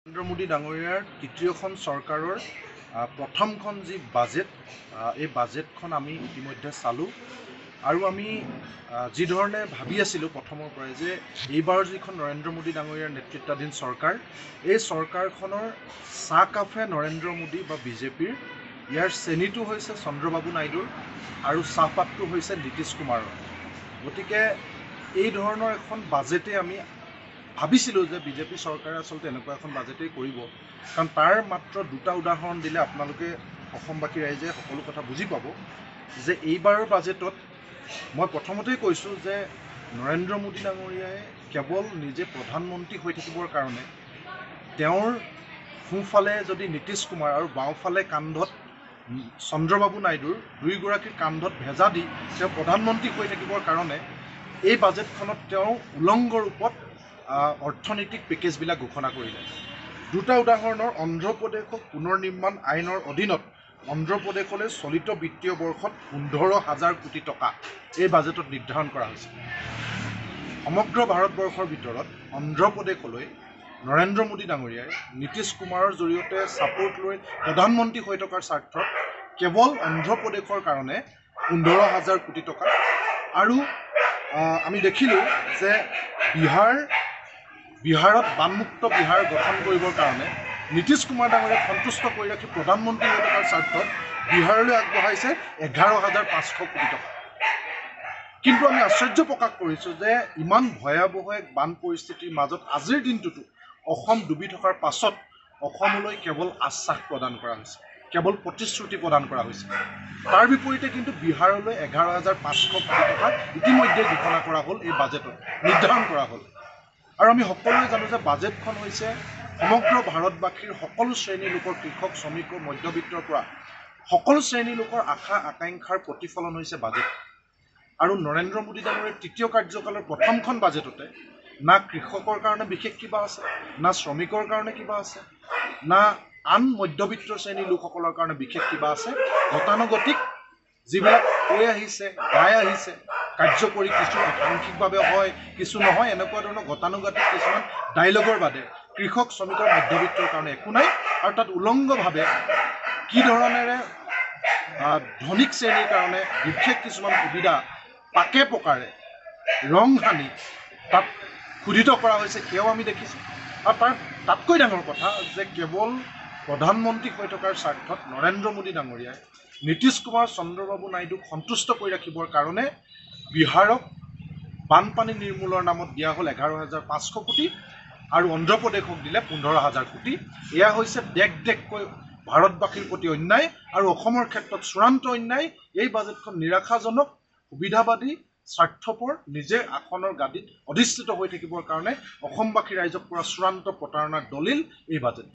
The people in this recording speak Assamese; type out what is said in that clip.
নৰেন্দ্ৰ মোদী ডাঙৰীয়াৰ তৃতীয়খন চৰকাৰৰ প্ৰথমখন যি বাজেট এই বাজেটখন আমি ইতিমধ্যে চালোঁ আৰু আমি যি ধৰণে ভাবি আছিলোঁ প্ৰথমৰ পৰাই যে এইবাৰ যিখন নৰেন্দ্ৰ মোদী ডাঙৰীয়াৰ নেতৃত্বাধীন চৰকাৰ এই চৰকাৰখনৰ চাহকাফে নৰেন্দ্ৰ মোদী বা বিজেপিৰ ইয়াৰ চেনিটো হৈছে চন্দ্ৰবাবু নাইডুৰ আৰু চাহপাতটো হৈছে নীতিশ কুমাৰৰ। গতিকে এই ধৰণৰ এখন বাজেটে আমি ভাবিছিলোঁ যে বিজেপি চৰকাৰে আচলতে এনেকুৱা এখন বাজেটেই কৰিব, কাৰণ তাৰ মাত্ৰ দুটা উদাহৰণ দিলে আপোনালোকে অসমবাসী ৰাইজে সকলো কথা বুজি পাব যে এইবাৰৰ বাজেটত মই প্ৰথমতেই কৈছোঁ যে নৰেন্দ্ৰ মোদী ডাঙৰীয়াই কেৱল নিজে প্ৰধানমন্ত্ৰী হৈ থাকিবৰ কাৰণে তেওঁৰ সোঁফালে যদি নীতিশ কুমাৰ আৰু বাওঁফালে কান্ধত চন্দ্ৰবাবু নাইডুৰ দুয়োগৰাকীৰ কান্ধত ভেজা দি তেওঁ প্ৰধানমন্ত্ৰী হৈ থাকিবৰ কাৰণে এই বাজেটখনত তেওঁ উলংগ ৰূপত অৰ্থনৈতিক পেকেজবিলাক ঘোষণা কৰিলে। দুটা উদাহৰণৰ অন্ধ্ৰপ্ৰদেশক পুনৰ নিৰ্মাণ আইনৰ অধীনত অন্ধ্ৰপ্ৰদেশলৈ চলিত বিত্তীয় বৰ্ষত 15,000 কোটি টকা এই বাজেটত নিৰ্ধাৰণ কৰা হৈছে। সমগ্ৰ ভাৰতবৰ্ষৰ ভিতৰত অন্ধ্ৰপ্ৰদেশলৈ নৰেন্দ্ৰ মোদী ডাঙৰীয়াই নীতিশ কুমাৰৰ জৰিয়তে ছাপোৰ্ট লৈ প্ৰধানমন্ত্ৰী হৈ থকাৰ স্বাৰ্থত কেৱল অন্ধ্ৰপ্ৰদেশৰ কাৰণে 15,000 কোটি টকা আৰু আমি দেখিলোঁ যে বিহাৰত বানমুক্ত বিহাৰ গঠন কৰিবৰ কাৰণে নীতিশ কুমাৰ ডাঙৰীয়াক সন্তুষ্ট কৰি ৰাখি প্ৰধানমন্ত্ৰী হৈ থকাৰ স্বাৰ্থত বিহাৰলৈ আগবঢ়াইছে 11,500 কোটি টকা। কিন্তু আমি আশ্চৰ্য প্ৰকাশ কৰিছোঁ যে ইমান ভয়াৱহ এক বান পৰিস্থিতিৰ মাজত আজিৰ দিনটোতো অসম ডুবি থকাৰ পাছত অসমলৈ কেৱল আশ্বাস প্ৰদান কৰা হৈছে, কেৱল প্ৰতিশ্ৰুতি প্ৰদান কৰা হৈছে। তাৰ বিপৰীতে কিন্তু বিহাৰলৈ 11,500 কোটি টকা ইতিমধ্যে ঘোষণা কৰা হ'ল, এই বাজেটত নিৰ্ধাৰণ কৰা হ'ল। আৰু আমি সকলোৱে জানো যে বাজেটখন হৈছে সমগ্ৰ ভাৰতবাসীৰ সকলো শ্ৰেণীৰ লোকৰ, কৃষক, শ্ৰমিক, মধ্যবিত্তৰ পৰা সকলো শ্ৰেণীৰ লোকৰ আশা আকাংক্ষাৰ প্ৰতিফলন হৈছে বাজেট। আৰু নৰেন্দ্ৰ মোদী ডাঙৰীয়াৰ তৃতীয় কাৰ্যকালৰ প্ৰথমখন বাজেটতে না কৃষকৰ কাৰণে বিশেষ কিবা আছে, না শ্ৰমিকৰ কাৰণে কিবা আছে, না আন মধ্যবিত্ত শ্ৰেণীৰ লোকসকলৰ কাৰণে বিশেষ কিবা আছে। গতানুগতিক যিবিলাক কৈ আহিছে, গাই আহিছে, কাৰ্যকৰী কিছু আংশিকভাৱে হয়, কিছু নহয়, এনেকুৱা ধৰণৰ গতানুগতিক কিছুমান ডাইলগৰ বাদে কৃষক, শ্ৰমিকৰ, মধ্যবিত্তৰ কাৰণে একো নাই। আৰু তাত উলংগভাৱে কি ধৰণেৰে ধনিক শ্ৰেণীৰ কাৰণে বিশেষ কিছুমান সুবিধা পাকে পকাৰে ৰং সানি তাত খোদিত কৰা হৈছে, সেয়াও আমি দেখিছোঁ। আৰু তাতকৈ ডাঙৰ কথা যে কেৱল প্ৰধানমন্ত্ৰী হৈ থকাৰ স্বাৰ্থত নৰেন্দ্ৰ মোদী ডাঙৰীয়াই নীতিশ কুমাৰ, চন্দ্ৰবাবু নাইডুক সন্তুষ্ট কৰি ৰাখিবৰ কাৰণে বিহাৰক বানপানী নিৰ্মূলৰ নামত দিয়া হ'ল 11,500 কোটি আৰু অন্ধ্ৰপ্ৰদেশক দিলে 15,000 কোটি। এয়া হৈছে দেশকৈ ভাৰতবাসীৰ প্ৰতি অন্যায় আৰু অসমৰ ক্ষেত্ৰত চূড়ান্ত অন্যায়। এই বাজেটখন নিৰাশাজনক, সুবিধাবাদী, স্বাৰ্থপৰ, নিজে আসনৰ গাদীত অধিষ্ঠিত হৈ থাকিবৰ কাৰণে অসমবাসী ৰাইজক পৰা চূড়ান্ত প্ৰতাৰণাৰ দলিল এই বাজেট।